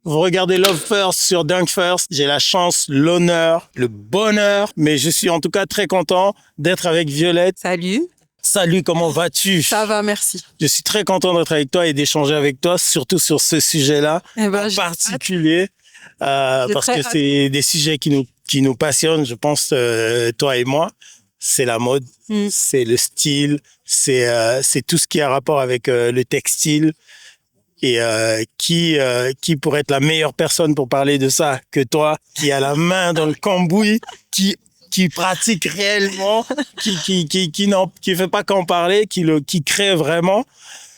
Vous regardez Love First sur Dunk First. J'ai la chance, l'honneur, le bonheur, mais je suis en tout cas très content d'être avec Violette. Salut. Salut, comment vas-tu? Ça va, merci. Je suis très content d'être avec toi et d'échanger avec toi, surtout sur ce sujet-là en particulier, parce que c'est des sujets qui nous passionnent, je pense, toi et moi. C'est la mode, c'est le style, c'est tout ce qui a rapport avec le textile. Et qui pourrait être la meilleure personne pour parler de ça que toi, qui a la main dans le cambouis, qui pratique réellement, qui fait pas qu'en parler, qui crée vraiment.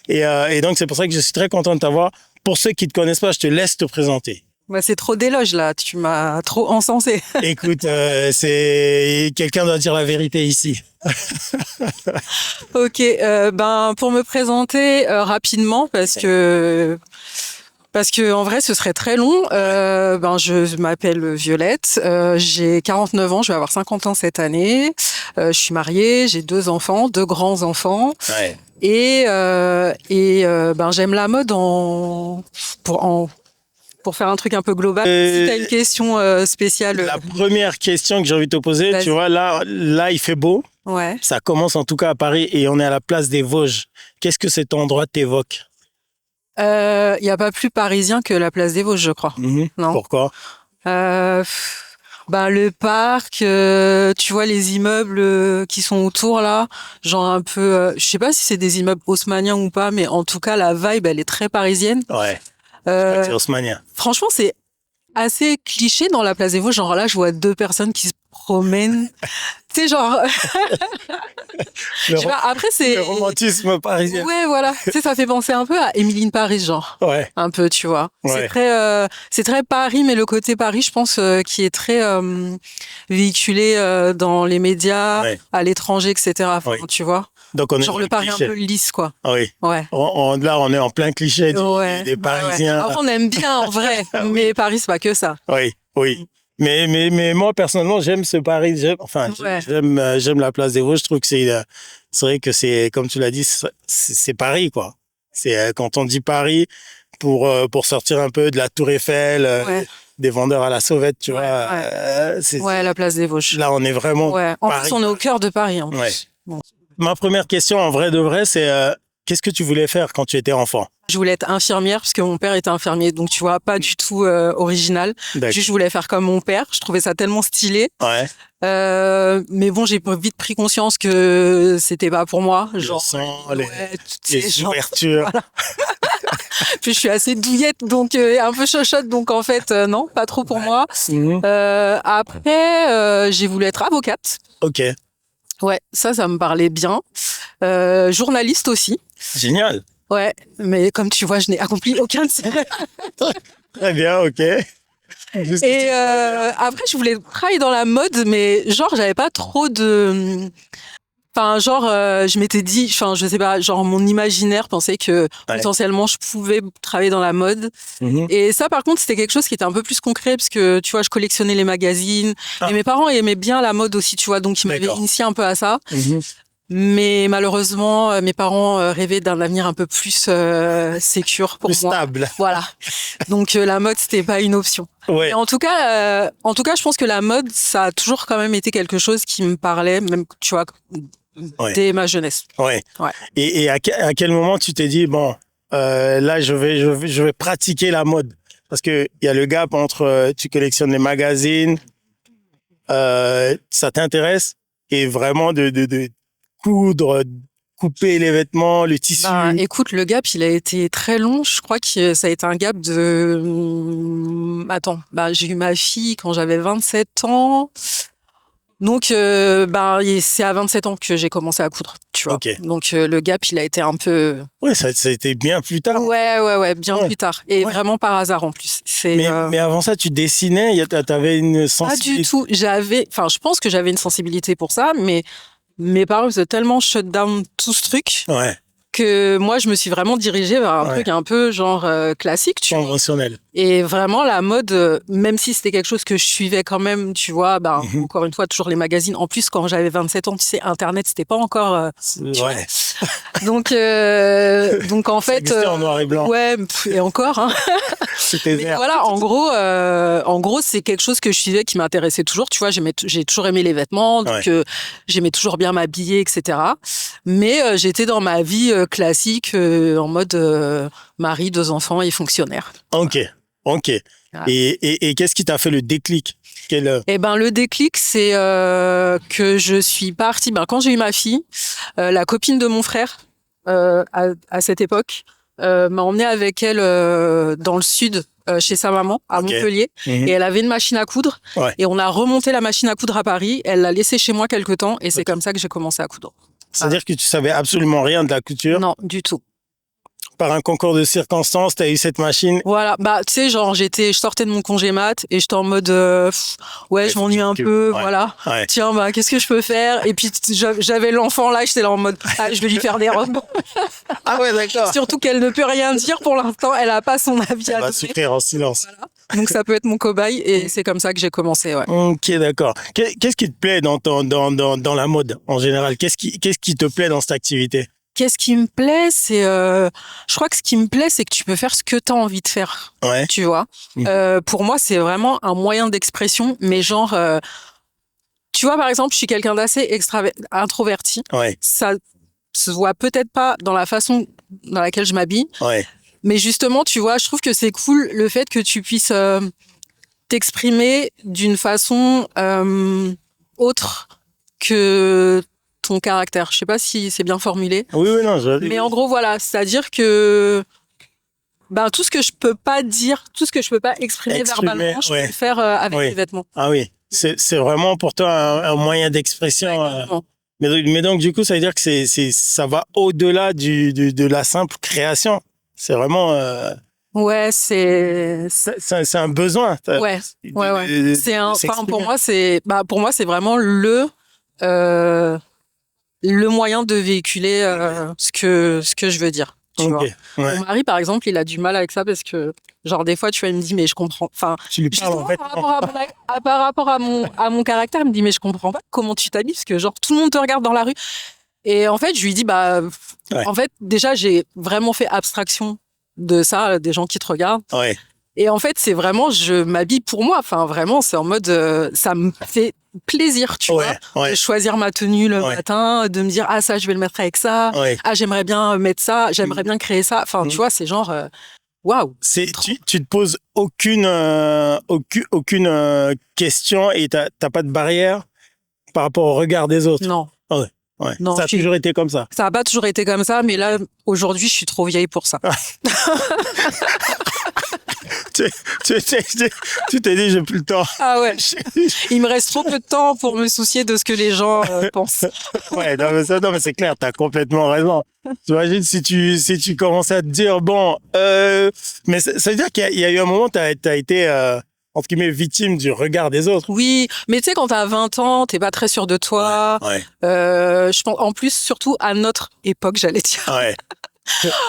Et donc c'est pour ça que je suis très content de t'avoir. Pour ceux qui te connaissent pas, je te laisse te présenter. Bah, c'est trop d'éloges là, tu m'as trop encensé. Écoute, c'est quelqu'un doit dire la vérité ici. Ok, ben pour me présenter rapidement parce que en vrai ce serait très long. Ben je m'appelle Violette, j'ai 49 ans, je vais avoir 50 ans cette année. Je suis mariée, j'ai 2 enfants, 2 grands enfants. Ouais. Et ben j'aime la mode pour faire un truc un peu global. Si tu as une question spéciale. La première question que j'ai envie de te poser, tu vois, là, il fait beau. Ouais. Ça commence en tout cas à Paris et on est à la place des Vosges. Qu'est-ce que cet endroit t'évoque? Il n'y a pas plus parisien que la place des Vosges, je crois. Non. Pourquoi? Ben, le parc, tu vois les immeubles qui sont autour là, genre un peu, je sais pas si c'est des immeubles haussmanniens ou pas, mais en tout cas la vibe elle est très parisienne. Ouais. C'est haussmannien. Franchement, c'est assez cliché dans la place des Vosges. Genre là, je vois 2 personnes qui se promènent. Tu sais, genre. Après, c'est. Le romantisme parisien. Ouais, voilà. Tu sais, ça fait penser un peu à Emily in Paris, genre. Ouais. Un peu, tu vois. Ouais. C'est très Paris, mais le côté Paris, je pense, qui est très véhiculé dans les médias, à l'étranger, etc. Enfin, tu vois. Donc on est genre le Paris cliché. Un peu lisse, quoi. Ah oui. Ouais. Là, on est en plein cliché des Parisiens. Ouais. Après, on aime bien en vrai, mais Paris, c'est pas que ça. Oui, oui. Mais moi, personnellement, j'aime ce Paris. J'aime la place des Vosges. Je trouve que c'est vrai que c'est, comme tu l'as dit, c'est Paris, quoi. C'est quand on dit Paris, pour sortir un peu de la Tour Eiffel, des vendeurs à la sauvette, tu vois. La place des Vosges. Là, on est vraiment. Ouais. En plus, on est au cœur de Paris. En plus. Ouais. Bon. Ma première question, en vrai de vrai, c'est qu'est-ce que tu voulais faire quand tu étais enfant? Je voulais être infirmière parce que mon père était infirmier, donc tu vois, pas du tout original. Juste, je voulais faire comme mon père. Je trouvais ça tellement stylé. Ouais. Mais bon, j'ai vite pris conscience que c'était pas pour moi. Genre, les ouvertures. Voilà. Puis je suis assez douillette, donc un peu chochotte, donc en fait, non, pas trop pour moi. Après, j'ai voulu être avocate. Ok. Ouais, ça me parlait bien. Journaliste aussi. Génial. Ouais, mais comme tu vois, je n'ai accompli aucun de ces rêves. Très bien, ok. Et après, je voulais travailler dans la mode, mais genre, j'avais pas trop de... Enfin, genre, je m'étais dit, enfin, je sais pas, genre, mon imaginaire pensait que potentiellement, je pouvais travailler dans la mode. Et ça, par contre, c'était quelque chose qui était un peu plus concret, parce que, tu vois, je collectionnais les magazines. Et mes parents aimaient bien la mode aussi, tu vois, donc ils m'avaient initié un peu à ça. Mais malheureusement, mes parents rêvaient d'un avenir un peu plus sécure pour moi. Stable. Voilà. Donc la mode, c'était pas une option. Ouais. Et en tout cas, je pense que la mode, ça a toujours quand même été quelque chose qui me parlait, même tu vois, dès ma jeunesse. Ouais. Et à quel moment tu t'es dit bon, là je vais pratiquer la mode, parce que il y a le gap entre tu collectionnes les magazines, ça t'intéresse, et vraiment de coudre, couper les vêtements, le tissu. Bah, écoute, le gap, il a été très long. Je crois que ça a été un gap de... j'ai eu ma fille quand j'avais 27 ans. Donc, c'est à 27 ans que j'ai commencé à coudre, tu vois. Okay. Donc, le gap, il a été un peu... Ouais, ça a été bien plus tard. Ouais, bien plus tard. Et vraiment par hasard, en plus. Mais avant ça, tu dessinais, t'avais une sensibilité? Pas du tout. Je pense que j'avais une sensibilité pour ça, mais mes parents faisaient tellement shut down tout ce truc que moi, je me suis vraiment dirigée vers un truc un peu genre classique, tu vois. Conventionnel. Et vraiment, la mode, même si c'était quelque chose que je suivais quand même, tu vois, encore une fois, toujours les magazines. En plus, quand j'avais 27 ans, tu sais, Internet, c'était pas encore... Donc en fait, en noir et blanc. Ouais, et encore. Hein. C'était vert. Voilà, en gros, c'est quelque chose que je suivais qui m'intéressait toujours. Tu vois, j'ai toujours aimé les vêtements, donc j'aimais toujours bien m'habiller, etc. Mais j'étais dans ma vie classique, en mode mari, 2 enfants et fonctionnaire. Ok. Voilà. Et qu'est-ce qui t'a fait le déclic? Le déclic, c'est que je suis partie. Quand j'ai eu ma fille, la copine de mon frère, à cette époque, m'a emmenée avec elle dans le sud, chez sa maman, à Montpellier. Et elle avait une machine à coudre. Ouais. Et on a remonté la machine à coudre à Paris. Elle l'a laissée chez moi quelque temps. Et c'est comme ça que j'ai commencé à coudre. C'est-à-dire que tu savais absolument rien de la couture? Non, du tout. Par un concours de circonstances, t'as eu cette machine? Voilà, tu sais, genre, je sortais de mon congé mat et j'étais en mode, je m'ennuie un peu, voilà. Ouais. Tiens, qu'est-ce que je peux faire? Et puis, j'avais l'enfant là, j'étais là en mode, je vais lui faire des robes. Ah ouais, d'accord. Surtout qu'elle ne peut rien dire pour l'instant, elle a pas son avis à donner. Elle va souffrir en silence. Voilà. Donc, ça peut être mon cobaye et c'est comme ça que j'ai commencé, ouais. Ok, d'accord. Qu'est-ce qui te plaît dans la mode, en général? Qu'est-ce qui te plaît dans cette activité? Qu'est-ce qui me plaît, c'est, je crois que ce qui me plaît, c'est que tu peux faire ce que tu as envie de faire. Ouais. Tu vois. Pour moi, c'est vraiment un moyen d'expression, mais genre, tu vois, par exemple, je suis quelqu'un d'assez introverti. Ouais. Ça se voit peut-être pas dans la façon dans laquelle je m'habille. Ouais. Mais justement, tu vois, je trouve que c'est cool le fait que tu puisses t'exprimer d'une façon autre que ton caractère. Je sais pas si c'est bien formulé. Oui, non. Mais en gros, voilà, c'est-à-dire que tout ce que je peux pas dire, tout ce que je peux pas exprimer verbalement, je peux le faire avec les vêtements. Ah oui, c'est vraiment pour toi un moyen d'expression. Mais donc du coup, ça veut dire que ça va au-delà de la simple création. C'est vraiment. Ouais, c'est un besoin. Ouais. Pour moi, c'est vraiment le moyen de véhiculer ce que je veux dire. Tu vois. Ouais. Mon mari, par exemple, il a du mal avec ça parce que, genre, des fois, tu vois, il me dit, mais je comprends. Enfin, tu lui parles en fait. Par rapport à mon caractère, il me dit, mais je comprends pas comment tu t'habilles parce que, genre, tout le monde te regarde dans la rue. Et en fait, je lui dis, en fait, déjà, j'ai vraiment fait abstraction de ça, des gens qui te regardent. Ouais. Et en fait, c'est vraiment, je m'habille pour moi. Enfin, vraiment, c'est en mode, ça me fait plaisir, tu vois, de choisir ma tenue le matin, de me dire, ça, je vais le mettre avec ça. Ouais. J'aimerais bien mettre ça, j'aimerais bien créer ça. Enfin, tu vois, c'est genre, waouh. Tu te poses aucune question et t'as pas de barrière par rapport au regard des autres? Non. Ah ouais. Ouais. Non, ça a toujours été comme ça. Ça n'a pas toujours été comme ça, mais là, aujourd'hui, je suis trop vieille pour ça. tu t'es dit, j'ai plus le temps. Ah ouais. Il me reste trop peu de temps pour me soucier de ce que les gens pensent. Ouais, non, mais c'est clair, t'as complètement raison. T'imagines si tu commençais à te dire, mais ça veut dire qu'il y a eu un moment, t'as été, entre guillemets, victime du regard des autres. Oui, mais tu sais, quand t'as 20 ans, t'es pas très sûr de toi. Ouais. Je pense, en plus, surtout à notre époque, j'allais dire. Ouais.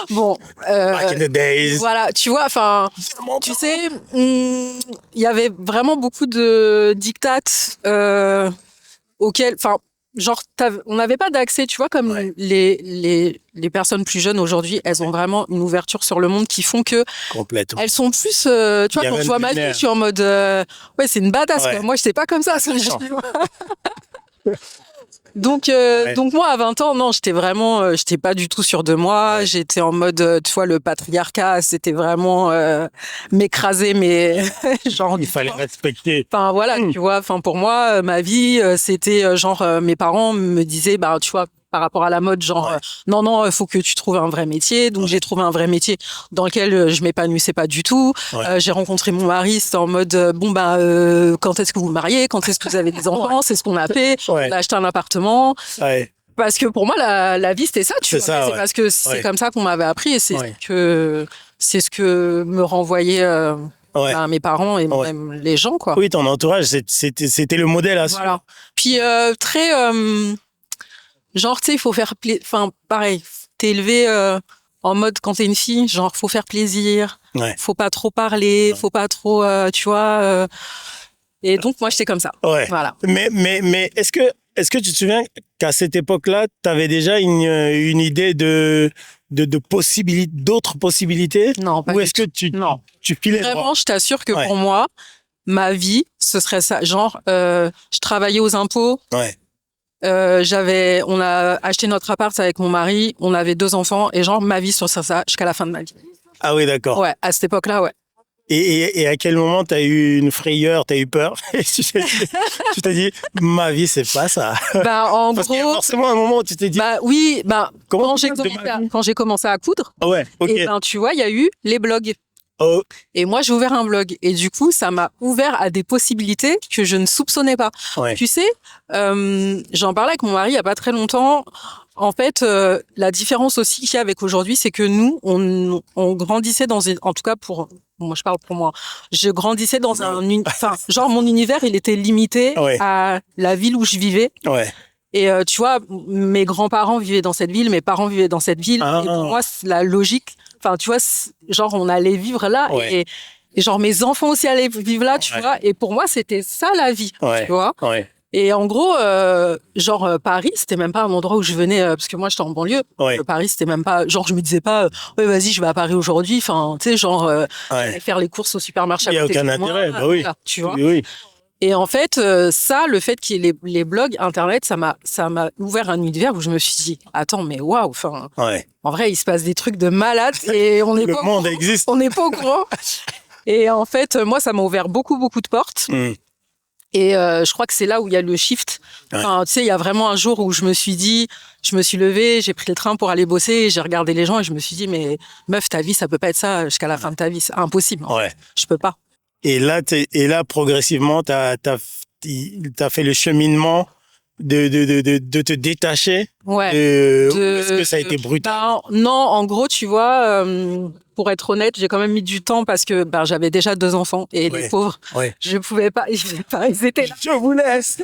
Bon, back in the days. Voilà, tu vois, enfin, tu sais, il y avait vraiment beaucoup de diktats auxquels, enfin, genre, on n'avait pas d'accès, tu vois, comme les personnes plus jeunes aujourd'hui, elles ont vraiment une ouverture sur le monde qui font que complètement. Elles sont plus, tu vois, quand je vois ma fille, je suis en mode, c'est une badass. Quoi. Moi, je sais pas comme ça. Donc moi, à 20 ans, non, j'étais pas du tout sûre de moi. J'étais en mode, tu vois, le patriarcat, c'était vraiment m'écraser, mais genre. Il fallait respecter. Enfin, voilà, tu vois, enfin, pour moi, ma vie, c'était genre, mes parents me disaient, tu vois, par rapport à la mode, genre, non, il faut que tu trouves un vrai métier. Donc, j'ai trouvé un vrai métier dans lequel je m'épanouissais pas du tout. J'ai rencontré mon mari, c'était en mode, quand est-ce que vous vous mariez? Quand est-ce que vous avez des enfants? C'est ce qu'on a fait. On a acheté un appartement. Ouais. Parce que pour moi, la vie, c'était ça, tu vois. C'est parce que c'est comme ça qu'on m'avait appris et c'est ce que me renvoyaient mes parents et même les gens, quoi. Oui, ton entourage, c'était le modèle à suivre. Voilà. Puis, très... genre, tu sais, il faut faire enfin, pareil, t'es élevé en mode quand t'es une fille, genre, faut faire plaisir, faut pas trop parler, faut pas trop, tu vois. Et donc, moi, j'étais comme ça. Ouais. Voilà. Mais est-ce est-ce que tu te souviens qu'à cette époque-là, tu avais déjà une idée d'autres possibilités? Non, pas Ou est-ce que tu pilais vraiment, droit? je t'assure que pour moi, ma vie, ce serait ça. Genre, je travaillais aux impôts. Ouais. On a acheté notre appart avec mon mari, on avait 2 enfants, et genre, ma vie, ce serait ça jusqu'à la fin de ma vie. Ah oui, d'accord. Ouais, à cette époque-là, ouais. Et à quel moment tu as eu une frayeur, tu as eu peur? Et tu t'es dit, ma vie, c'est pas ça. En Parce gros. qu'il y a forcément un moment où tu t'es dit. Oui, quand j'ai commencé à coudre. Ouais, ok. Et tu vois, il y a eu les blogs. Oh. Et moi, j'ai ouvert un blog. Et du coup, ça m'a ouvert à des possibilités que je ne soupçonnais pas. Ouais. Tu sais, j'en parlais avec mon mari il y a pas très longtemps. En fait, la différence aussi qu'il y a avec aujourd'hui, c'est que nous, on grandissait en tout cas moi, je parle pour moi. Je grandissais dans genre mon univers, il était limité à la ville où je vivais. Ouais. Et tu vois, mes grands-parents vivaient dans cette ville, mes parents vivaient dans cette ville. Et pour moi, c'est la logique. Enfin, tu vois, genre on allait vivre là et genre mes enfants aussi allaient vivre là, tu vois. Et pour moi, c'était ça la vie, tu vois. Ouais. Et en gros, Paris, c'était même pas un endroit où je venais, parce que moi, j'étais en banlieue. Paris, c'était même pas, genre, je me disais pas, ouais, vas-y, je vais à Paris aujourd'hui. Enfin, tu sais, genre, faire les courses au supermarché. Il n'y a aucun intérêt, bah oui. Voilà, tu vois. Oui. Et en fait, le fait qu'il y ait les blogs, Internet, ça m'a ouvert un univers où je me suis dit, attends, mais waouh, enfin, en vrai, il se passe des trucs de malade et on n'est pas monde existe. On n'est pas au courant. Et en fait, moi, ça m'a ouvert beaucoup de portes. Et je crois que c'est là où il y a le shift. Enfin, tu sais, il y a vraiment un jour où je me suis levée, j'ai pris le train pour aller bosser, j'ai regardé les gens et je me suis dit, mais meuf, ta vie, ça peut pas être ça jusqu'à la fin de ta vie, c'est impossible. Je peux pas. Et là, progressivement, t'as fait le cheminement de te détacher. Est-ce que ça a été brutal? Non, en gros, tu vois, pour être honnête, j'ai quand même mis du temps parce que j'avais déjà 2 enfants et les pauvres, je pouvais pas, ils étaient là. Je vous laisse.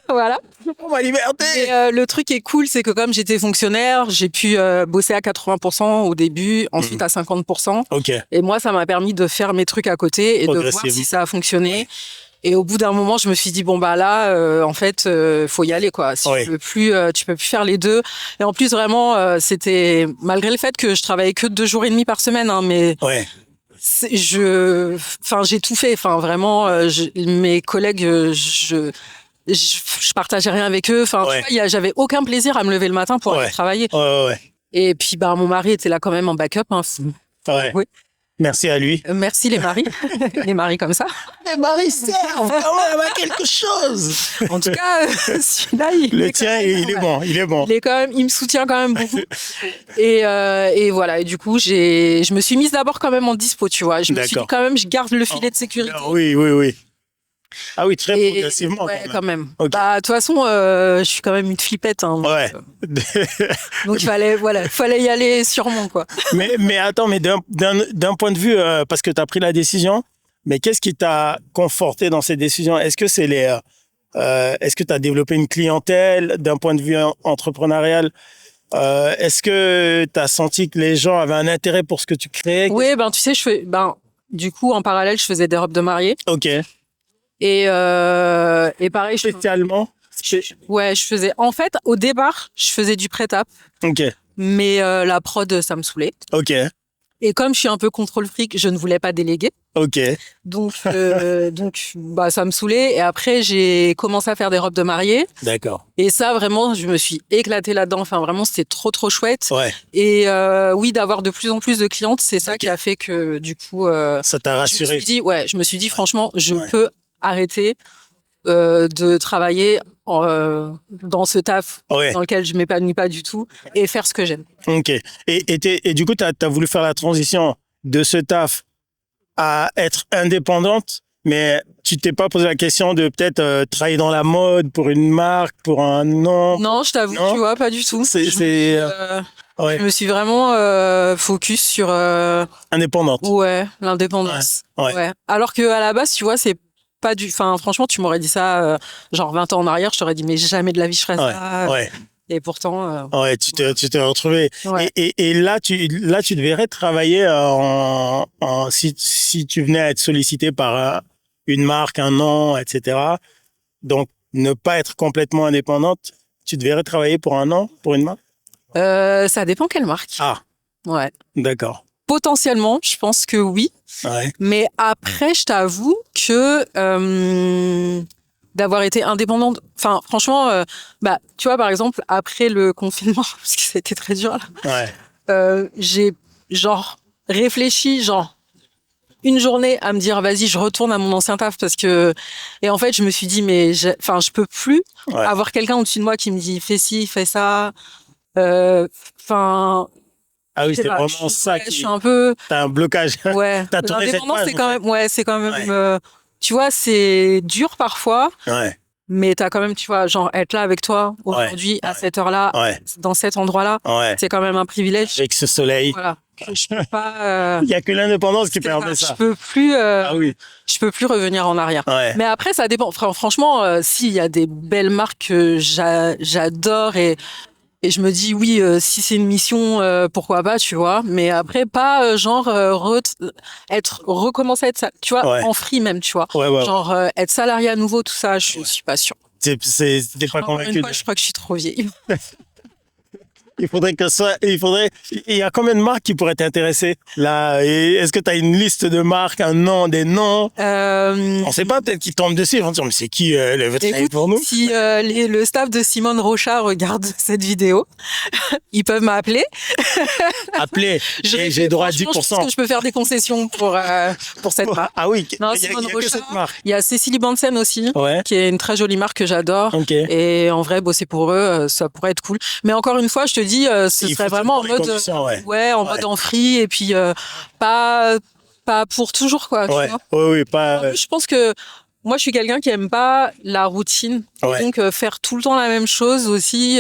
Voilà. Pour ma liberté. Et le truc qui est cool, c'est que comme j'étais fonctionnaire, j'ai pu bosser à 80% au début, ensuite à 50%. Et moi, ça m'a permis de faire mes trucs à côté et de voir si ça a fonctionné. Et au bout d'un moment, je me suis dit bon là, en fait, faut y aller quoi. Si tu peux plus faire les deux. Et en plus vraiment, c'était malgré le fait que je travaillais que 2 jours et demi par semaine, hein, mais j'ai tout fait. Enfin vraiment, mes collègues, je partageais rien avec eux. Enfin, tu vois, j'avais aucun plaisir à me lever le matin pour aller travailler. Et puis mon mari était là quand même en backup. Hein. Oui. Merci à lui. Merci les maris. Les maris comme ça. Les maris servent quand même à quelque chose. En tout cas, celui-là, le tien, il est bon. Il est bon. Il me soutient quand même beaucoup. Et voilà. Et du coup, je me suis mise d'abord quand même en dispo, tu vois. Je me suis dit quand même, je garde le filet de sécurité. Oui. Ah oui, très progressivement. Quand même. De toute façon, je suis quand même une flippette. Hein, donc il fallait y aller sûrement, quoi. mais attends, d'un point de vue, parce que tu as pris la décision, mais qu'est-ce qui t'a conforté dans cette décision? Est-ce que est-ce que tu as développé une clientèle d'un point de vue entrepreneurial? Est-ce que tu as senti que les gens avaient un intérêt pour ce que tu créais? Oui, tu sais, du coup, en parallèle, je faisais des robes de mariée. Et pareil, spécialement. Je faisais. En fait, au départ, je faisais du prêt-à-porter. Mais la prod, ça me saoulait. Et comme je suis un peu contrôle fric, je ne voulais pas déléguer. Donc, ça me saoulait. Et après, j'ai commencé à faire des robes de mariée. Et ça, vraiment, je me suis éclatée là-dedans. Enfin, vraiment, c'était trop chouette. Et d'avoir de plus en plus de clientes, c'est ça qui a fait que, du coup, ça t'a rassuré. Je me suis dit, franchement, je peux arrêter de travailler dans ce taf dans lequel je m'épanouis pas du tout et faire ce que j'aime. Et du coup, tu as voulu faire la transition de ce taf à être indépendante, mais tu t'es pas posé la question de peut-être travailler dans la mode pour une marque, pour un nom? Non, je t'avoue, tu vois, pas du tout. Je me suis vraiment focus sur indépendante. L'indépendance. Alors que à la base, tu vois, c'est pas du. Enfin, franchement, tu m'aurais dit ça genre 20 ans en arrière, je t'aurais dit mais jamais de la vie je ferais ça. Et pourtant. Tu t'es retrouvé. Et là, tu devrais travailler si tu venais à être sollicité par une marque, un nom, etc. Donc, ne pas être complètement indépendante, tu devrais travailler pour un an pour une marque? Ça dépend quelle marque. Ah. Ouais. D'accord. Potentiellement, je pense que oui. Ouais. Mais après, je t'avoue que d'avoir été indépendante, enfin, franchement, tu vois, par exemple, après le confinement, parce que c'était très dur là, j'ai réfléchi, une journée à me dire, vas-y, je retourne à mon ancien taf et en fait, je me suis dit, mais je peux plus avoir quelqu'un au-dessus de moi qui me dit, fais ci, fais ça. Ah oui, c'est vraiment ça je suis un peu. T'as un blocage. Ouais. L'indépendance, c'est quand même. Tu vois, c'est dur parfois. Ouais. Mais t'as quand même, tu vois, être là avec toi aujourd'hui à cette heure-là, dans cet endroit-là, c'est quand même un privilège. Avec ce soleil. Voilà. Je peux pas. Il y a que l'indépendance qui permet ça. Je peux plus. Je peux plus revenir en arrière. Ouais. Mais après, ça dépend. Franchement, s'il y a des belles marques que j'adore et je me dis oui, si c'est une mission, pourquoi pas, tu vois. Mais après, pas recommencer à être ça, tu vois, en free même, tu vois. Être salarié à nouveau, tout ça, je suis pas sûre. T'es pas convaincu. Je crois que je suis trop vieille. Il y a combien de marques qui pourraient t'intéresser là? Est-ce que tu as une liste de marques, des noms? On sait pas, peut-être qu'ils tombent dessus, ils vont dire, mais c'est qui veut travailler pour nous? Si le staff de Simone Rocha regarde cette vidéo, ils peuvent m'appeler. Appeler, j'ai droit à 10%. Je pense que je peux faire des concessions pour cette marque. Ah oui, non, Simone Rocha, il y a Cécilie Bansen aussi, qui est une très jolie marque que j'adore. Okay. Et en vrai, bosser pour eux, ça pourrait être cool. Mais encore une fois, je te dis, ce serait vraiment en mode, mode en free et puis pas pour toujours, quoi. Tu vois. Oui, pas. En plus, je pense que moi, je suis quelqu'un qui aime pas la routine. Donc, faire tout le temps la même chose aussi,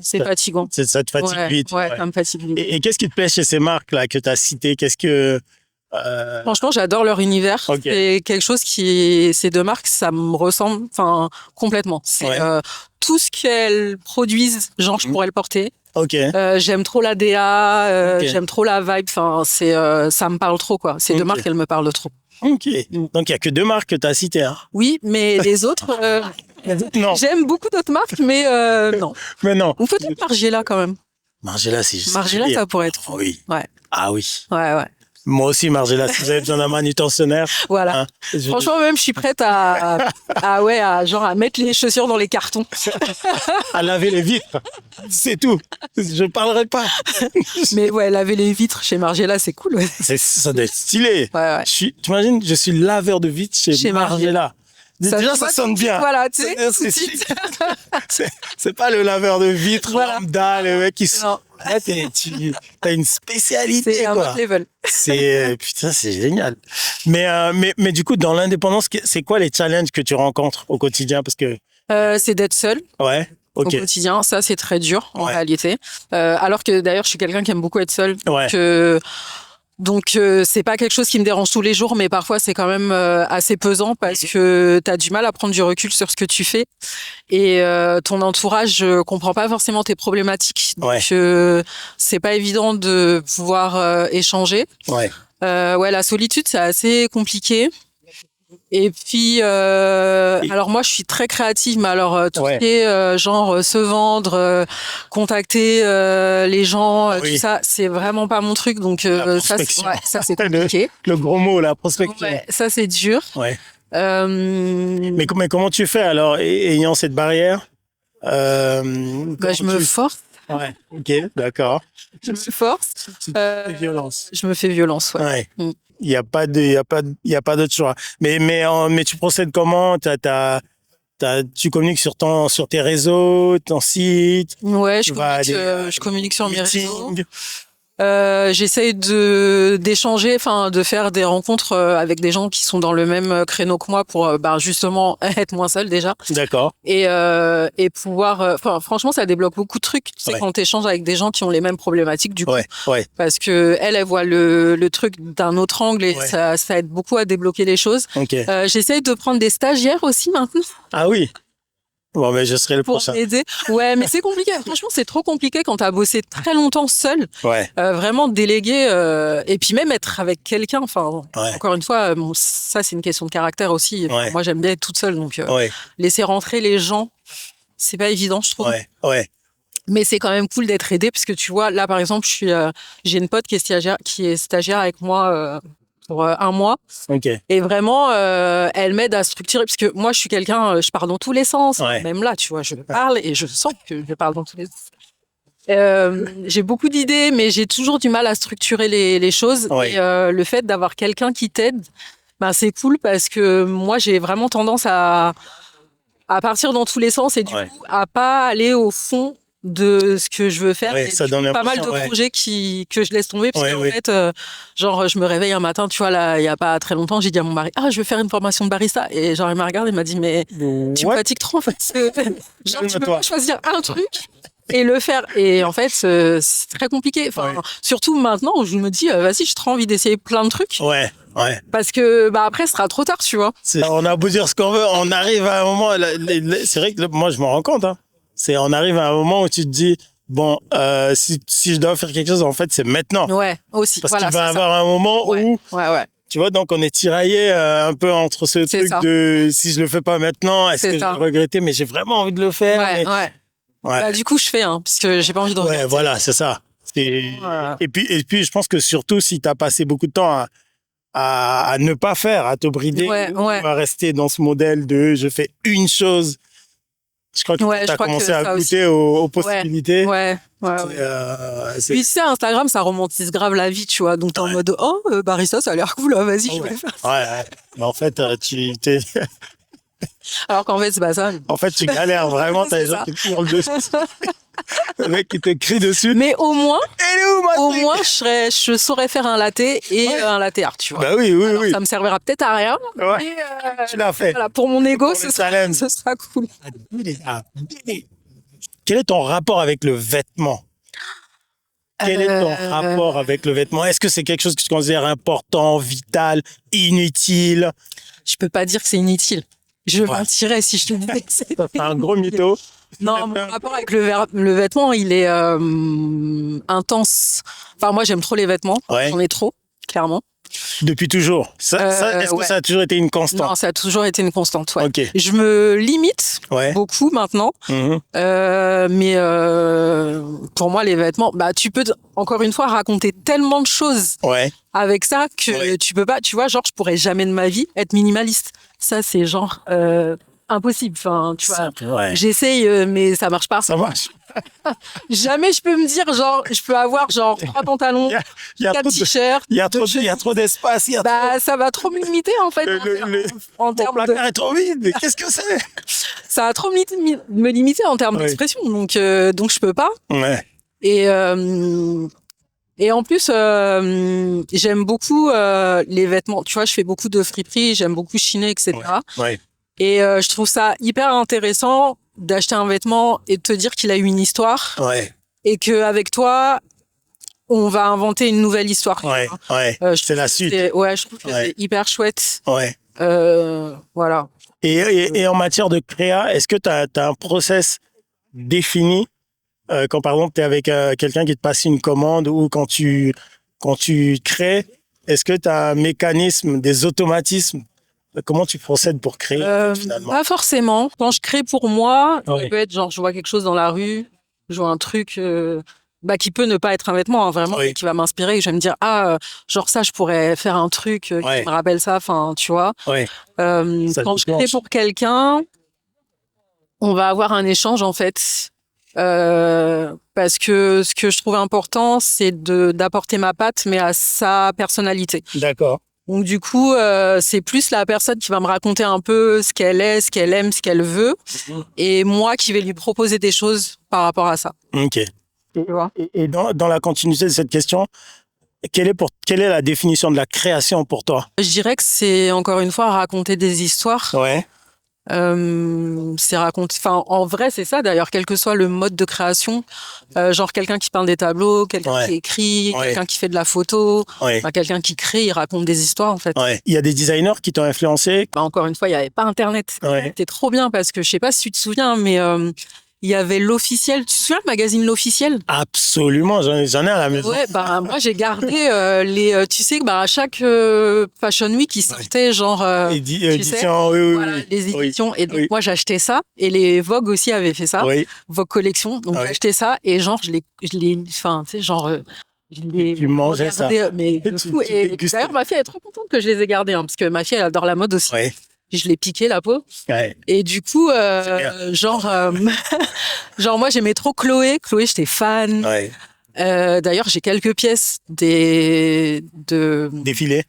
c'est fatigant. Ça te fatigue vite. Ouais, ça me fatigue vite. Et qu'est-ce qui te plaît chez ces marques-là que tu as citées? Qu'est-ce que... Franchement, j'adore leur univers. C'est quelque chose ces deux marques, ça me ressemble, complètement. C'est tout ce qu'elles produisent, je pourrais le porter. J'aime trop la DA, j'aime trop la vibe. Ça me parle trop, quoi. Ces deux marques, elles me parlent trop. Donc il y a que deux marques que tu as citées. Hein. Oui, mais les autres, non. J'aime beaucoup d'autres marques, mais non. Mais non. Ou peut-être Margiela quand même. Margiela, c'est Margiela, ça pourrait être. Oui. Ouais. Ah oui. Ouais. Moi aussi, Margiela, si vous avez besoin d'un manutentionnaire. Voilà. Hein, franchement, même, je suis prête à mettre les chaussures dans les cartons. À laver les vitres. C'est tout. Je parlerai pas. Mais ouais, laver les vitres chez Margiela, c'est cool. Ouais. Ça doit être stylé. Ouais. Tu imagines, je suis laveur de vitres chez Margiela. Déjà, ça sonne bien. Voilà, tu sais. C'est pas le laveur de vitres lambda, le mec qui sont. Là, t'as une spécialité, c'est quoi. Un autre level. Putain, c'est génial. Mais du coup, dans l'indépendance, c'est quoi les challenges que tu rencontres au quotidien? Parce que. C'est d'être seul. Ouais. Au quotidien, ça c'est très dur en réalité. Alors que d'ailleurs, je suis quelqu'un qui aime beaucoup être seul. Donc c'est pas quelque chose qui me dérange tous les jours, mais parfois c'est quand même assez pesant parce que t'as du mal à prendre du recul sur ce que tu fais et ton entourage comprend pas forcément tes problématiques. Donc c'est pas évident de pouvoir échanger. La solitude c'est assez compliqué. Et puis, alors moi, je suis très créative, mais alors tout ce qui est se vendre, contacter les gens, tout ça, c'est vraiment pas mon truc. Donc ça c'est compliqué. Le gros mot, la prospection. Ouais, ça c'est dur. Mais comment tu fais alors, ayant cette barrière? Je me force. Ouais. Ok, d'accord. Je me force. Tu te fais violence. Je me fais violence. Ouais. Il y a pas d'autre choix. Mais tu procèdes comment? Tu communiques sur tes réseaux, ton site? Ouais, je communique sur mes réseaux. J'essaye d'échanger, de faire des rencontres avec des gens qui sont dans le même créneau que moi pour justement être moins seul déjà. D'accord. Et pouvoir, franchement, ça débloque beaucoup de trucs. Tu sais, quand t'échanges avec des gens qui ont les mêmes problématiques du coup. Parce que elle voit le truc d'un autre angle et ça aide beaucoup à débloquer les choses. J'essaye de prendre des stagiaires aussi maintenant. Ah oui. Bon, mais je serai le pour prochain. m'aider. Ouais, mais c'est compliqué. Franchement, c'est trop compliqué quand t'as bossé très longtemps seul. Ouais. Vraiment déléguer et puis même être avec quelqu'un. Enfin, Ouais. encore une fois, bon, ça c'est une question de caractère aussi. Enfin, Ouais. moi, j'aime bien être toute seule, donc Ouais. laisser rentrer les gens, c'est pas évident, je trouve. Ouais. Ouais. Mais c'est quand même cool d'être aidé parce que tu vois, là par exemple, j'ai une pote qui est stagiaire avec moi pour 1 mois. Ok. Et vraiment, elle m'aide à structurer parce que moi, je suis quelqu'un, je parle dans tous les sens. Ouais. Même là, tu vois, je parle et je sens que je parle dans tous les sens. J'ai beaucoup d'idées, mais j'ai toujours du mal à structurer les choses. Ouais. Et le fait d'avoir quelqu'un qui t'aide, ben, c'est cool parce que moi, j'ai vraiment tendance à partir dans tous les sens et du Ouais. coup, à pas aller au fond de ce que je veux faire. Ouais, Et ça du coup, donne pas mal de l'impression, ouais. projets que je laisse tomber parce Ouais, qu'en ouais. fait, genre, je me réveille un matin, tu vois, là, il y a pas très longtemps, j'ai dit à mon mari, je veux faire une formation de barista. Et genre, il m'a regardé, il m'a dit, mais tu me fatigues trop, en fait. Genre, tu peux pas choisir un truc et le faire. Et en fait, c'est très compliqué. Enfin, Ouais. surtout maintenant où je me dis, vas-y, j'ai trop envie d'essayer plein de trucs. Ouais. Ouais. Parce que, bah, après, ce sera trop tard, tu vois. On a beau dire ce qu'on veut, on arrive à un moment, c'est vrai que moi, je m'en rends compte, hein. On arrive à un moment où tu te dis, bon, si je dois faire quelque chose, en fait, c'est maintenant. Ouais, aussi. Parce Voilà, qu'il va y c'est avoir un moment ouais. où, Ouais. tu vois, donc on est tiraillé un peu entre ce C'est truc ça. de si je le fais pas maintenant, est-ce C'est que je ça. vais regretter, mais j'ai vraiment envie de le faire. Ouais, mais... ouais. Ouais. Bah, du coup, je fais, parce que j'ai pas envie de regretter. Ouais, voilà, c'est ça. Voilà. Et puis, je pense que surtout si tu as passé beaucoup de temps à ne pas faire, à te brider, Ouais, ou ouais. à rester dans ce modèle de je fais une chose. Je crois que Ouais, tu as je crois que commencé à ça goûter aussi. aux possibilités. Ouais. C'est- Puis tu sais, Instagram, ça romantise grave la vie, tu vois. Donc t'es en mode, barista, ça a l'air cool, vas-y, je vais le faire. Ouais. Mais en fait, Alors qu'en fait, c'est pas ça. en fait, tu galères vraiment, t'as les gens qui te hurlent dessus. Le mec qui te crie dessus. Mais au moins, Elle est où, ma au truc moins, je saurais faire un latte et un latte art, tu vois. Bah oui. Alors, ça me servira peut-être à rien. Ouais. Mais, Tu l'as fait. Voilà, pour mon ego, Pour ce le sera cool. Quel est ton rapport avec le vêtement? Quel est ton rapport avec le vêtement? Est-ce que c'est quelque chose que tu considères important, vital, inutile? Je peux pas dire que c'est inutile. Je mentirais si je te disais que c'est un gros mytho. Non, mon rapport avec le vêtement, il est intense. Enfin, moi, j'aime trop les vêtements. Ouais. J'en ai trop, clairement. Depuis toujours. Est-ce que ça a toujours été une constante? Non, ça a toujours été une constante, ouais. Ok. Je me limite beaucoup maintenant. Mais pour moi, les vêtements, bah, tu peux encore une fois raconter tellement de choses avec ça que tu peux pas, tu vois, genre, je pourrais jamais de ma vie être minimaliste. Ça, c'est genre impossible. Enfin, tu vois, j'essaye, mais ça marche pas. Ça marche. Jamais je peux me dire, genre, je peux avoir, genre, 3 pantalons, 4 t-shirts. Il y a trop d'espace. Ça va trop me limiter, en fait. En termes de... placard est trop vide, mais qu'est-ce que c'est? Ça va trop me limiter en termes d'expression. Donc, je peux pas. Ouais. Et en plus, j'aime beaucoup les vêtements. Tu vois, je fais beaucoup de friperie, j'aime beaucoup chiner, etc. Ouais. Et je trouve ça hyper intéressant d'acheter un vêtement et de te dire qu'il a eu une histoire. Ouais. Et qu'avec toi, on va inventer une nouvelle histoire. C'est la suite. Je trouve que c'est hyper chouette. Ouais. Voilà. Et en matière de créa, est-ce que tu as un process défini quand par exemple tu es avec quelqu'un qui te passe une commande ou quand tu crées, est-ce que tu as un mécanisme, des automatismes? Comment tu procèdes pour créer finalement? Pas forcément. Quand je crée pour moi, ça peut être genre je vois quelque chose dans la rue, je vois un truc qui peut ne pas être un vêtement, vraiment, qui va m'inspirer et je vais me dire genre ça je pourrais faire un truc qui me rappelle ça, enfin tu vois. Quand je crée pour quelqu'un, on va avoir un échange en fait. Parce que ce que je trouve important, c'est d'apporter ma patte, mais à sa personnalité. D'accord. Donc du coup, c'est plus la personne qui va me raconter un peu ce qu'elle est, ce qu'elle aime, ce qu'elle veut, et moi qui vais lui proposer des choses par rapport à ça. Ok. Tu vois. Et dans la continuité de cette question, quelle est la définition de la création pour toi? Je dirais que c'est encore une fois raconter des histoires. Ouais. C'est raconté. Enfin, en vrai, c'est ça. D'ailleurs, quel que soit le mode de création, genre quelqu'un qui peint des tableaux, quelqu'un qui écrit, quelqu'un qui fait de la photo, quelqu'un qui crée, il raconte des histoires en fait. Il y a des designers qui t'ont influencé. Encore une fois, il y avait pas Internet. C'était trop bien parce que je sais pas si tu te souviens, mais il y avait l'Officiel. Tu te souviens le magazine l'Officiel? Absolument, j'en ai à la maison. Ouais, moi j'ai gardé les. Tu sais que à chaque Fashion Week, ils sortaient genre. Édition, voilà, les éditions. Et donc moi j'achetais ça. Et les Vogue aussi avaient fait ça. Vogue Collection. Donc j'achetais ça et genre je les. Enfin, tu sais, genre. Tu mangeais ça. Mais de fou. Et d'ailleurs, ma fille elle est trop contente que je les ai gardés, parce que ma fille elle adore la mode aussi. Je l'ai piqué la peau. Et du coup, genre moi j'aimais trop Chloé. Chloé, j'étais fan. D'ailleurs, j'ai quelques pièces de défilés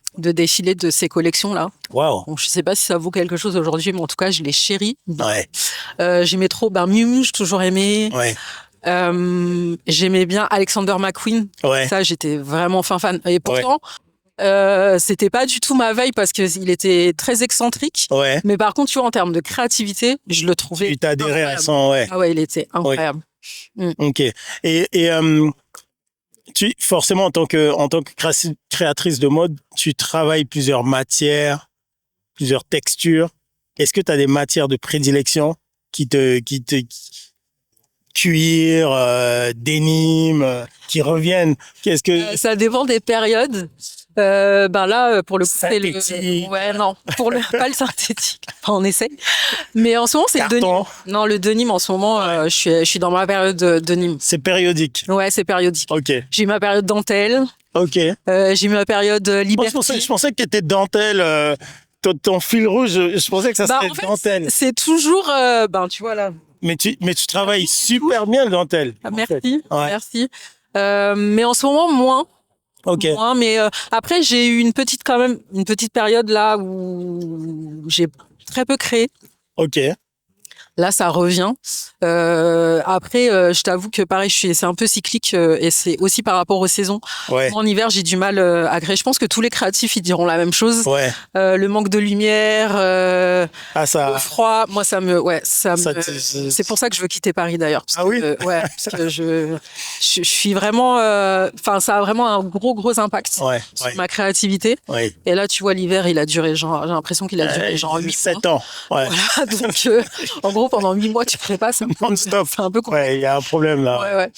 de ces collections là. Wow. Bon, je sais pas si ça vaut quelque chose aujourd'hui, mais en tout cas, je les chéris. J'aimais trop. Miu Miu, j'ai toujours aimé. J'aimais bien Alexander McQueen. Ça, j'étais vraiment fan. Et pourtant. C'était pas du tout ma veille parce que il était très excentrique. Mais par contre, tu vois, en termes de créativité, je le trouvais. Tu t'adhérais à son. Ah ouais, il était incroyable. Ok. Et forcément, en tant que créatrice de mode, tu travailles plusieurs matières, plusieurs textures. Est-ce que tu as des matières de prédilection cuir, denim, qui reviennent? Qu'est-ce que ça dépend des périodes. Là, pour le coup, c'est le. Ouais, non, pas le synthétique. Enfin, on essaie. Mais en ce moment, c'est le denim. Non, le denim, en ce moment, je suis dans ma période de denim. C'est périodique. Ouais, c'est périodique. Ok. J'ai eu ma période dentelle. Ok. J'ai eu ma période liberty. Je pensais que t'étais dentelle. Ton fil rouge, je pensais que ça serait dentelle. C'est toujours, tu vois là. Mais tu travailles super bien le dentelle. Merci, merci. Mais en ce moment, moins. Moins, mais après, j'ai eu une petite période là où j'ai très peu créé. Ok. Là, ça revient. Après, je t'avoue que pareil, c'est un peu cyclique et c'est aussi par rapport aux saisons. En hiver, j'ai du mal à créer. Je pense que tous les créatifs, ils diront la même chose. Le manque de lumière, le froid. Moi, c'est pour ça que je veux quitter Paris d'ailleurs. Ah oui. Parce que je suis vraiment. Ça a vraiment un gros impact sur ma créativité. Et là, tu vois, l'hiver, il a duré j'ai l'impression qu'il a duré 8 mois. 7 ans. Voilà, donc en gros, pendant 8 mois, tu ferais pas ça. Non-stop. C'est un peu compliqué. Il y a un problème là.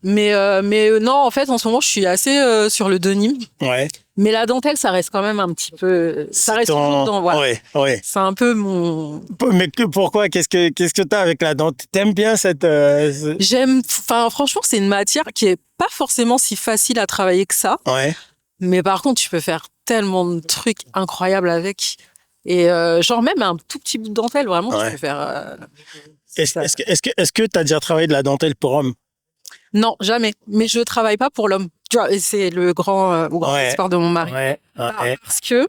Mais non, en fait, en ce moment, je suis assez sur le denim. Mais la dentelle, ça reste quand même un petit peu. Ça reste toujours dans. Voilà. C'est un peu mon. Mais pourquoi? Qu'est-ce que t'as avec la dentelle? T'aimes bien cette. J'aime. Enfin, franchement, c'est une matière qui est pas forcément si facile à travailler que ça. Mais par contre, tu peux faire tellement de trucs incroyables avec. Et genre même un tout petit bout de dentelle, vraiment, tu peux faire. Est-ce que tu as déjà travaillé de la dentelle pour homme? Non, jamais. Mais je travaille pas pour l'homme. Tu vois, et c'est le grand espoir de mon mari. Parce que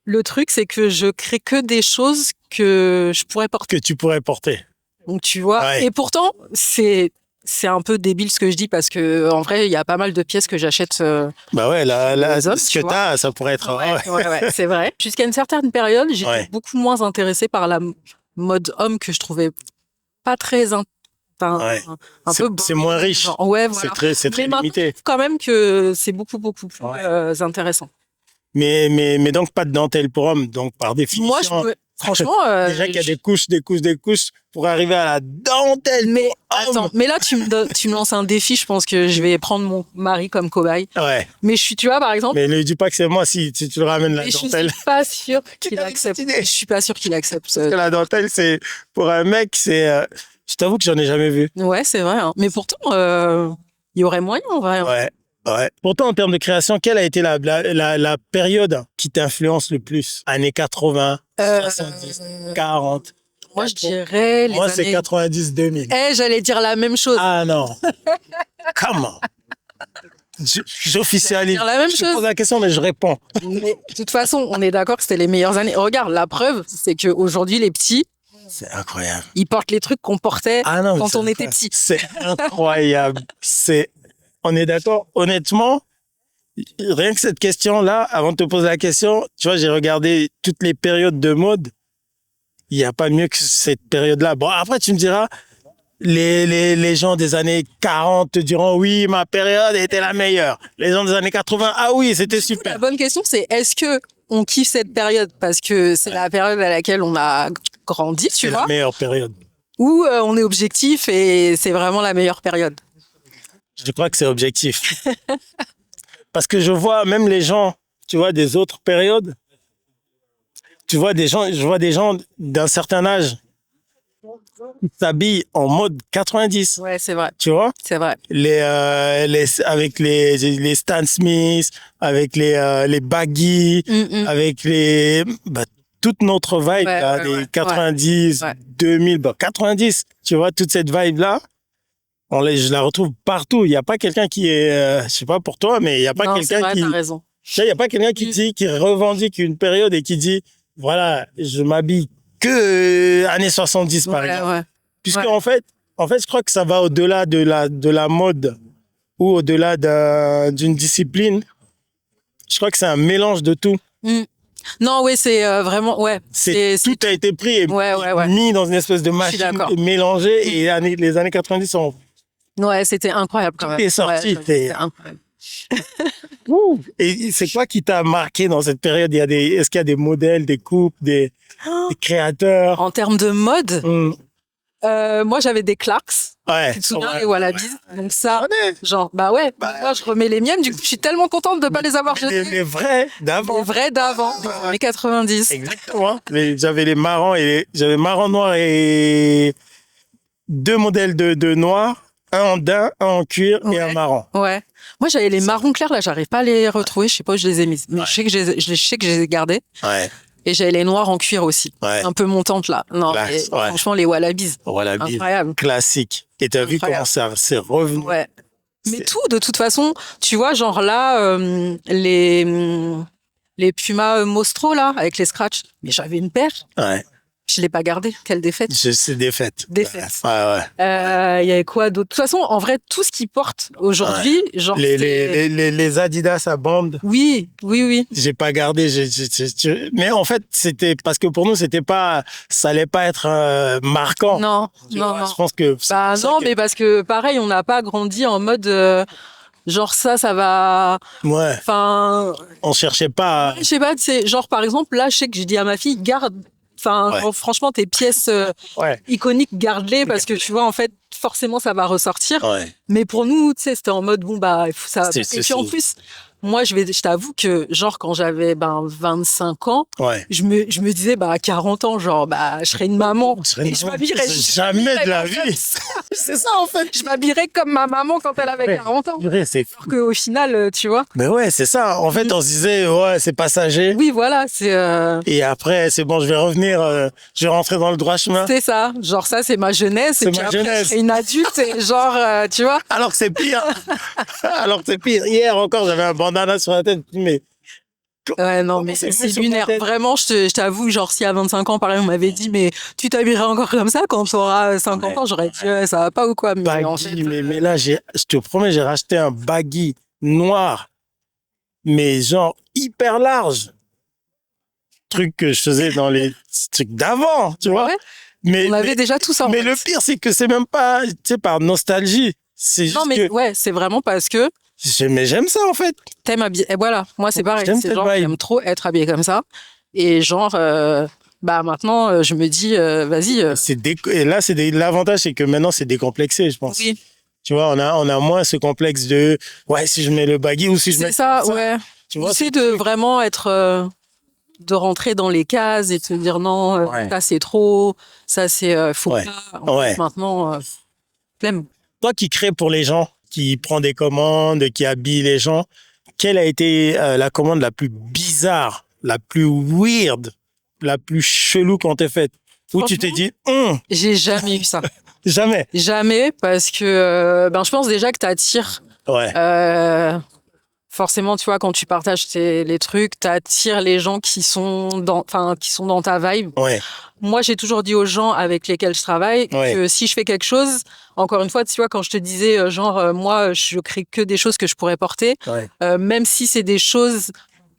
le truc, c'est que je crée que des choses que je pourrais porter. Que tu pourrais porter. Donc tu vois. Et pourtant, c'est un peu débile ce que je dis parce que en vrai, il y a pas mal de pièces que j'achète. Ce que t'as, ça pourrait être. Ouais, c'est vrai. Jusqu'à une certaine période, j'étais beaucoup moins intéressée par la mode homme que je trouvais pas très un peu c'est moins riche. Genre, voilà. C'est très limité. Je trouve quand même que c'est beaucoup plus intéressant. Mais donc pas de dentelle pour homme, donc par définition. Moi, je peux. Franchement, déjà qu'il y a des couches pour arriver à la dentelle. Mais attends, mais là tu me lances un défi. Je pense que je vais prendre mon mari comme cobaye. Mais tu vois, par exemple. Mais ne dis pas que c'est moi si tu le ramènes la dentelle. Je suis pas sûre qu'il accepte. Je suis pas sûre qu'il accepte. Parce que la dentelle, c'est pour un mec, c'est. Je t'avoue que j'en ai jamais vu. Ouais, c'est vrai. Hein. Mais pourtant, il y aurait moyen en vrai. Pourtant, en termes de création, quelle a été la période qui t'influence le plus? Années 80, 70, 40? Moi, je dirais les Moi, c'est 90-2000. J'allais dire la même chose. Ah non. Comment? J'officialise. La même chose. Je pose la question, mais je réponds. Mais de toute façon, on est d'accord que c'était les meilleures années. Regarde, la preuve, c'est qu'aujourd'hui, les petits, c'est incroyable. Ils portent les trucs qu'on portait quand on était petits. C'est incroyable. On est d'accord. Honnêtement, rien que cette question-là, avant de te poser la question, tu vois, j'ai regardé toutes les périodes de mode. il y a pas mieux que cette période-là. Bon, après, tu me diras, les gens des années 40 te diront, oui, ma période était la meilleure. Les gens des années 80, ah oui, c'était super. La bonne question, c'est est-ce que on kiffe cette période parce que c'est la période à laquelle on a grandi, tu vois? C'est la meilleure période. Ou on est objectif et c'est vraiment la meilleure période? Je crois que c'est objectif. Parce que je vois même les gens, tu vois, des autres périodes. Je vois des gens d'un certain âge qui s'habillent en mode 90. Ouais, c'est vrai. Tu vois? C'est vrai. Avec les Stan Smith, avec les baggy, avec toute notre vibe, des 90, 2000, 90. Tu vois, toute cette vibe-là. Je la retrouve partout. Il n'y a pas quelqu'un qui est, je sais pas pour toi, mais il n'y a pas quelqu'un qui. T'as raison. Il n'y a pas quelqu'un qui revendique une période et qui dit, voilà, je m'habille que années 70, par exemple. Ouais. Puisque, en fait, je crois que ça va au-delà de la mode ou au-delà d'une discipline. Je crois que c'est un mélange de tout. Non, oui, c'est vraiment, tout a été pris et mis dans une espèce de machine mélangée et les années 90 sont. Ouais, c'était incroyable quand même. Tout est sorti. C'était incroyable. Et c'est quoi qui t'a marqué dans cette période? Est-ce qu'il y a des modèles, des couples, des créateurs? En termes de mode, moi j'avais des Clarks. Ouais. Tu te souviens, les Wallabies. Donc ça, genre, moi je remets les miennes. Du coup, je suis tellement contente de pas les avoir jetés. Les vrais d'avant. Les vrais d'avant, des années 90. Exactement. J'avais les marrons j'avais marron noir et 2 modèles de noir. Un en daim, un en cuir et un marron. Ouais. Moi, j'avais les marrons clairs, là, j'arrive pas à les retrouver. Je sais pas où je les ai mises. Mais je sais que je les ai gardés. Ouais. Et j'avais les noirs en cuir aussi. Ouais. Un peu montantes, là. Non, franchement, les Wallabies. Incroyable. Classique. Et t'as vu comment ça c'est revenu. Ouais. Mais tout, de toute façon, tu vois, genre là, les Puma Mostro, là, avec les scratchs. Mais j'avais une paire. Ouais. Je l'ai pas gardé. Quelle défaite. C'est défaite. Défaite. Ouais. Il y avait quoi d'autre? De toute façon, en vrai, tout ce qu'ils portent aujourd'hui, genre les Adidas à bande. Oui. J'ai pas gardé. Mais en fait, c'était parce que pour nous, ça allait pas être marquant. Non. Je pense que. Mais parce que pareil, on n'a pas grandi en mode. Genre ça va. Ouais. Enfin. On cherchait pas. Je sais pas. C'est genre par exemple là, je sais que j'ai dit à ma fille, garde. Enfin, franchement, tes pièces iconiques, garde-les parce que tu vois, en fait, forcément, ça va ressortir. Ouais. Mais pour nous, tu sais, c'était en mode, il faut ça. Et puis en plus, moi, je t'avoue que, genre, quand j'avais 25 ans, je me disais, à 40 ans, genre, je serais une maman. Et je m'habillerais jamais de la vie. C'est ça, en fait. Je m'habillerais comme ma maman quand elle avait 40 ans. C'est fou. Qu'au final, tu vois. Mais ouais, c'est ça. En fait, on se disait, c'est passager. Oui, voilà. Et après, c'est bon, je vais revenir, je vais rentrer dans le droit chemin. C'est ça. Genre, ça, c'est ma jeunesse. C'est ma jeunesse. Je serai une adulte et genre, tu vois. Alors que c'est pire. Hier encore, j'avais un bandana sur la tête, mais. Ouais, non, mais c'est lunaire. Vraiment, je t'avoue, genre, si à 25 ans, pareil, on m'avait dit, mais tu t'habillerais encore comme ça quand tu auras 50 ans, j'aurais dit, ça va pas ou quoi? Mais là, je te promets, j'ai racheté un baggy noir, mais genre hyper large. Truc que je faisais dans les trucs d'avant, tu vois? Mais, on avait déjà tout ça. Mais le pire, c'est que c'est même pas, tu sais, par nostalgie. C'est juste c'est vraiment parce que. Mais j'aime ça, en fait. T'aimes habiller. Et voilà, moi, c'est pareil. C'est genre, j'aime trop être habillée comme ça. Et genre, maintenant, je me dis, vas-y. Et là, l'avantage, c'est que maintenant, c'est décomplexé, je pense. Oui. Tu vois, on a moins ce complexe de, si je mets le baggy ou si je mets. C'est ça, ouais. Tu vois, c'est de vraiment être. De rentrer dans les cases et de se dire non, ça c'est trop, ça c'est faut pas. Maintenant, flemme. Toi qui crée pour les gens, qui prend des commandes, qui habille les gens, quelle a été la commande la plus bizarre, la plus weird, la plus chelou qu'on t'ait faite? Où tu t'es dit, j'ai jamais eu ça. Jamais parce que je pense déjà que t'attires. Forcément, tu vois, quand tu partages les trucs, t'attires les gens qui sont dans ta vibe. Ouais. Moi, j'ai toujours dit aux gens avec lesquels je travaille que si je fais quelque chose, encore une fois, tu vois, quand je te disais, moi, je crée que des choses que je pourrais porter, même si c'est des choses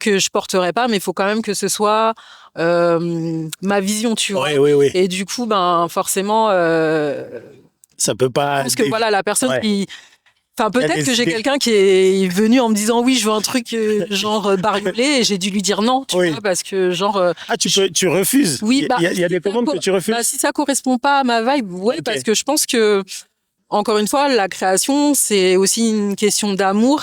que je porterais pas, mais il faut quand même que ce soit ma vision, tu vois. Oui. Et du coup, ben forcément, ça peut pas. Parce que voilà, la personne qui, enfin peut-être que j'ai quelqu'un qui est venu en me disant oui, je veux un truc genre bariolé, et j'ai dû lui dire non, tu vois, parce que genre. Tu refuses. Oui, il y a des commandes que tu refuses. Si ça correspond pas à ma vibe, parce que je pense que. Encore une fois, la création, c'est aussi une question d'amour.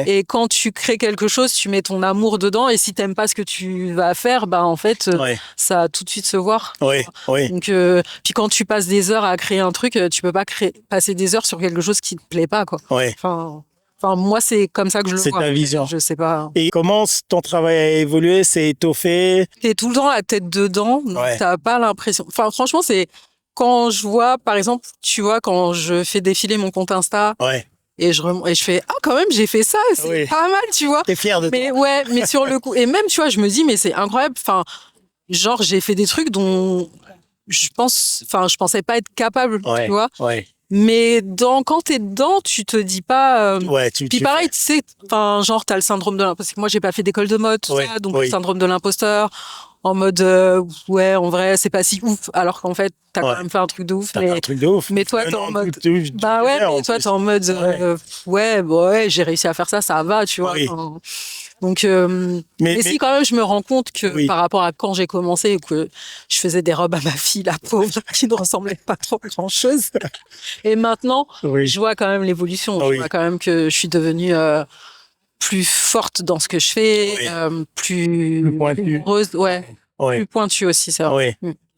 Et quand tu crées quelque chose, tu mets ton amour dedans. Et si t'aimes pas ce que tu vas faire, bah en fait, ça va tout de suite se voir. Donc, puis quand tu passes des heures à créer un truc, tu peux pas passer des heures sur quelque chose qui te plaît pas, quoi. Enfin, moi, c'est comme ça que je le vois. C'est ta vision. Je sais pas. Et comment ton travail a évolué? C'est étoffé? T'es tout le temps la tête dedans. T'as pas l'impression. Enfin, franchement, c'est. Quand je vois, par exemple, tu vois, quand je fais défiler mon compte Insta et je fais quand même j'ai fait ça, c'est pas mal, tu vois. T'es fière de toi. Mais sur le coup, et même tu vois, je me dis mais c'est incroyable. Enfin, genre j'ai fait des trucs dont je pensais pas être capable, tu vois. Mais quand t'es dedans, tu te dis pas. Puis pareil, tu sais, enfin genre t'as le syndrome de l'imposteur. Parce que moi j'ai pas fait d'école de mode, tout ça, donc le syndrome de l'imposteur. En mode en vrai c'est pas si ouf, alors qu'en fait t'as quand même fait un truc de ouf. Mais toi t'es en mode mais toi t'es en mode j'ai réussi à faire ça va, tu vois. Donc mais si quand même je me rends compte que par rapport à quand j'ai commencé, que je faisais des robes à ma fille, la pauvre, qui ne ressemblait pas trop à grand chose, et maintenant je vois quand même l'évolution. Je vois quand même que je suis devenue plus forte dans ce que je fais, plus heureuse, plus pointue aussi, ça.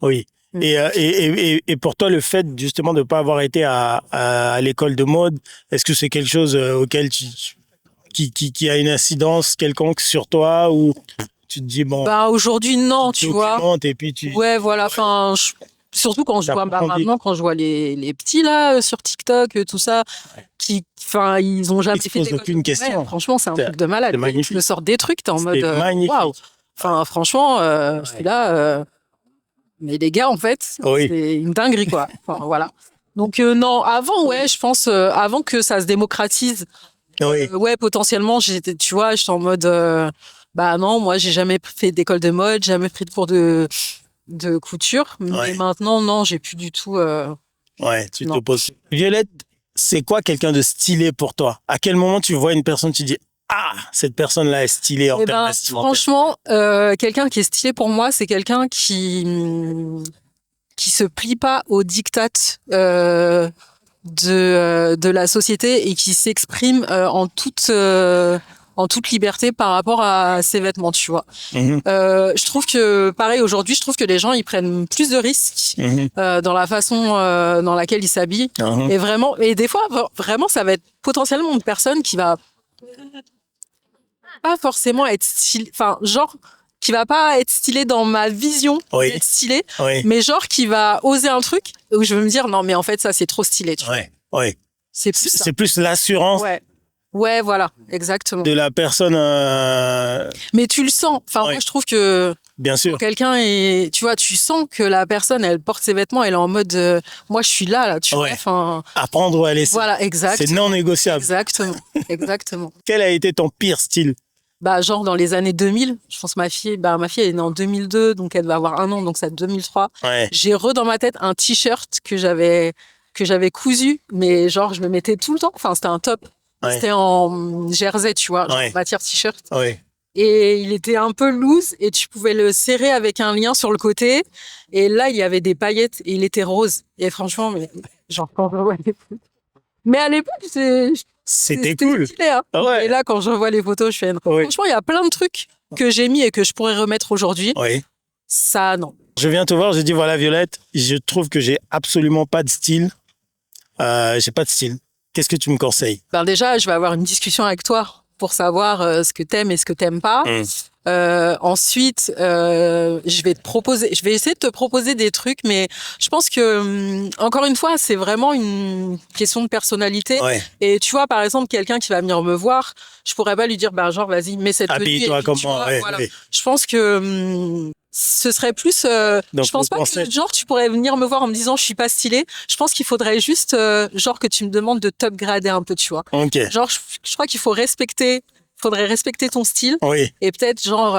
Oui. Et pour toi, le fait justement de ne pas avoir été à l'école de mode, est-ce que c'est quelque chose auquel qui a une incidence quelconque sur toi, ou tu te dis bon? Bah aujourd'hui non, tu vois. Et puis voilà. Enfin, surtout quand je vois maintenant, quand je vois les petits là sur TikTok, tout ça, ils ont jamais fait aucune question. Franchement, c'est un truc de malade. Tu me sors des trucs, t'es en mode waouh. Enfin, franchement, je suis là. Mais les gars, en fait, c'est une dinguerie, quoi. Enfin, voilà. Donc non, avant, je pense, avant que ça se démocratise, potentiellement, j'étais en mode, non, moi, j'ai jamais fait d'école de mode, jamais pris de cours de couture, mais maintenant, non, j'ai plus du tout. Tu te poses. Violette, c'est quoi quelqu'un de stylé pour toi? À quel moment tu vois une personne, tu dis cette personne-là est stylée en termes vestimentaires? Franchement, quelqu'un qui est stylé pour moi, c'est quelqu'un qui se plie pas aux diktats de la société et qui s'exprime en toute liberté par rapport à ses vêtements, tu vois. Je trouve que, pareil, aujourd'hui, je trouve que les gens, ils prennent plus de risques dans la façon dans laquelle ils s'habillent. Et des fois, vraiment, ça va être potentiellement une personne qui va pas forcément être stylée, enfin, genre, qui va pas être stylée dans ma vision d'être stylée, mais genre qui va oser un truc où je vais me dire, non, mais en fait, ça, c'est trop stylé, tu vois. C'est plus l'assurance. Ouais, voilà, exactement. De la personne. Mais tu le sens. Enfin, moi, je trouve que. Bien sûr. Quelqu'un est. Tu vois, tu sens que la personne, elle porte ses vêtements, elle est en mode. Moi, je suis là, tu vois. Enfin. Apprendre ou à laisser. Voilà, exact. C'est non négociable. Exactement. Quel a été ton pire style? Genre dans les années 2000, je pense ma fille elle est née en 2002, donc elle va avoir 1 an, donc c'est 2003. J'ai dans ma tête un t-shirt que j'avais cousu, mais genre je me mettais tout le temps. Enfin, c'était un top. C'était en jersey, tu vois, genre matière t-shirt. Et il était un peu loose et tu pouvais le serrer avec un lien sur le côté. Et là, il y avait des paillettes et il était rose. Et franchement, mais à l'époque, c'était cool. Stylé, hein. Et là, quand je vois les photos, je fais franchement, il y a plein de trucs que j'ai mis et que je pourrais remettre aujourd'hui. Ça, non. Je viens te voir, j'ai dit voilà, Violette, je trouve que j'ai absolument pas de style. J'ai pas de style. Qu'est-ce que tu me conseilles? Déjà, je vais avoir une discussion avec toi pour savoir ce que t'aimes et ce que t'aimes pas. Ensuite, je vais essayer de te proposer des trucs, mais je pense que, encore une fois, c'est vraiment une question de personnalité. Et tu vois, par exemple, quelqu'un qui va venir me voir, je pourrais pas lui dire, genre, vas-y, mets cette tenue. Habille-toi comme moi. Je pense que ce serait plus. Je pense pas que genre tu pourrais venir me voir en me disant je suis pas stylée. Je pense qu'il faudrait juste genre que tu me demandes de t'upgrader un peu, tu vois. Genre, je crois qu'il faut respecter faudrait respecter ton style. Oui. Et peut-être, genre,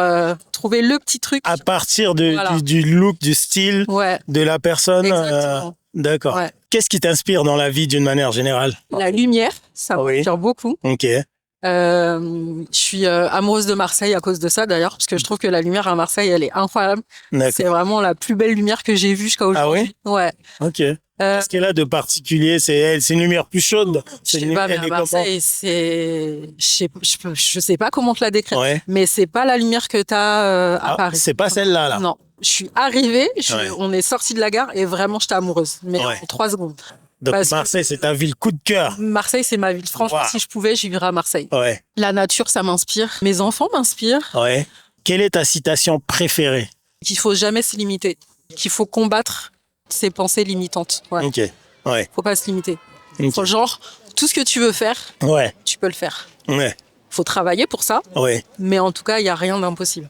trouver le petit truc. À partir du look, du style de la personne. Exactement. D'accord. Ouais. Qu'est-ce qui t'inspire dans la vie d'une manière générale? La lumière, ça m'inspire beaucoup. Ok. Je suis amoureuse de Marseille à cause de ça d'ailleurs, parce que je trouve que la lumière à Marseille, elle est incroyable. C'est vraiment la plus belle lumière que j'ai vue jusqu'à aujourd'hui. Ah oui? Ouais. Ok. Qu'est-ce qu'elle a de particulier? C'est une lumière plus chaude? Je sais pas, mais à Marseille, je sais pas comment te la décrire. Ouais. Mais c'est pas la lumière que t'as à Paris. C'est pas celle-là, là? Non. Je suis arrivée, on est sorti de la gare et vraiment j'étais amoureuse. Mais en 3 secondes. Donc Marseille, c'est ta ville coup de cœur. Marseille, c'est ma ville. Franchement, si je pouvais, je vivrais à Marseille. Ouais. La nature, ça m'inspire. Mes enfants m'inspirent. Ouais. Quelle est ta citation préférée? Qu'il faut jamais se limiter. Qu'il faut combattre ses pensées limitantes. Ouais. Ok. Ouais. Faut pas se limiter. Okay. Faut genre, tout ce que tu veux faire, tu peux le faire. Ouais. Faut travailler pour ça. Ouais. Mais en tout cas, il y a rien d'impossible.